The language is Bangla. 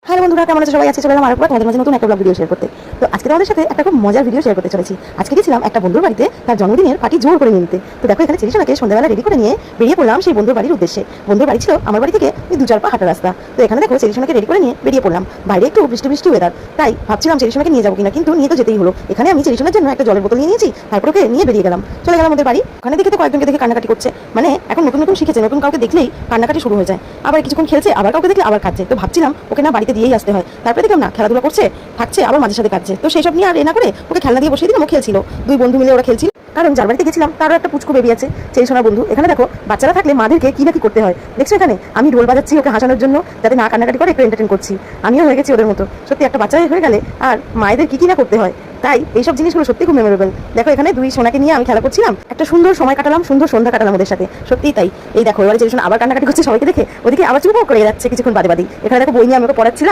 হ্যালো বন্ধুরা, কেমন আছে সবাই? আজকে চলে এলাম আরেকবার তোমাদের মাঝে নতুন একটা ব্লগ ভিডিও শেয়ার করতে। তো আজকে তোমাদের সাথে একটা খুব মজার ভিডিও শেয়ার করতে চলেছি। আজকে গেছিলাম একটা বন্ধুর বাড়িতে তার জন্মদিনের পার্টি জোর করে নিতে। তো দেখো এখানে চেরিশানাকে সন্ধ্যাবেলা রেডি করে নিয়ে বেরিয়ে পড়লাম সেই বন্ধুর বাড়ির উদ্দেশ্যে। বন্ধুর বাড়ি ছিল আমার বাড়ি থেকে 2-4 পা হাঁটা রাস্তা। তো এখানে দেখো চেরিশানাকে রেডি করে নিয়ে বেরিয়ে পড়লাম। বাইরে একটু বৃষ্টি বৃষ্টি ওয়েদার, তাই ভাবছিলাম চেরিশানাকে নিয়ে যাবো কিনা, কিন্তু নিয়ে তো যেতেই হলো। এখানে আমি চেরিশানার জন্য একটা জলের বোতল নিয়ে নিয়েছি, তারপর ওকে নিয়ে বেরিয়ে গেলাম। চলে গেলাম আমাদের বাড়ি। ওখানে দেখে তো কয়েকজনকে দেখে কান্নাকাটি করছে, মানে এখন নতুন নতুন শিখেছে, নতুন কাউকে দেখলেই কান্নাকাটি শুরু হয়ে যায়। আবার কিছুক্ষণ খেলছে, আবার কাউকে দেখলে আবার খাচ্ছে। তো ভাবছিলাম ওকে না বাড়িতে দিয়েই আসতে হয়। তারপরে দেখলাম না, খেলাধুলা করছে, থাকছে, আবার মাঝে সাথে কাটছে। তো সেই সব নিয়ে আর এ না করে ওকে খেলনা দিয়ে বসিয়ে দিলাম। ও খেলছিল, দুই বন্ধু মিলে ওরা খেলছিল। কারণ যার বাড়িতে গেছিলাম তারও একটা পুচকু বেবি আছে, চেরিশোনার বন্ধু। এখানে দেখো বাচ্চারা থাকলে মাদেরকে কি না কি করতে হয়। দেখছো এখানে আমি ঢোল বাজাচ্ছি ওকে হাসানোর জন্য, যাতে না কান্নাকাটি করে, একটু এন্টারটেন করছি। আমিও হয়ে গেছি ওদের মতো। সত্যি একটা বাচ্চা হয়ে গেলে আর মায়েদের কি না করতে হয়, তাই এইসব জিনিসগুলো সত্যি খুব মেমোরেবল। দেখো এখানে দুই সোনাকে নিয়ে আমি খেলা করছিলাম, একটা সুন্দর সময় কাটালাম, সুন্দর সন্ধ্যা কাটালাম ওদের সাথে। সত্যিই তাই। এই দেখো এবারে চেরিশোনা আবার কান্নাকাটি করছে সবাইকে দেখে, ওদিকে আবার চুপ করে যাচ্ছে কিছুক্ষণ বাদে বাদে। এখানে দেখো বই নিয়ে আমি ওকে পড়াচ্ছিলাম।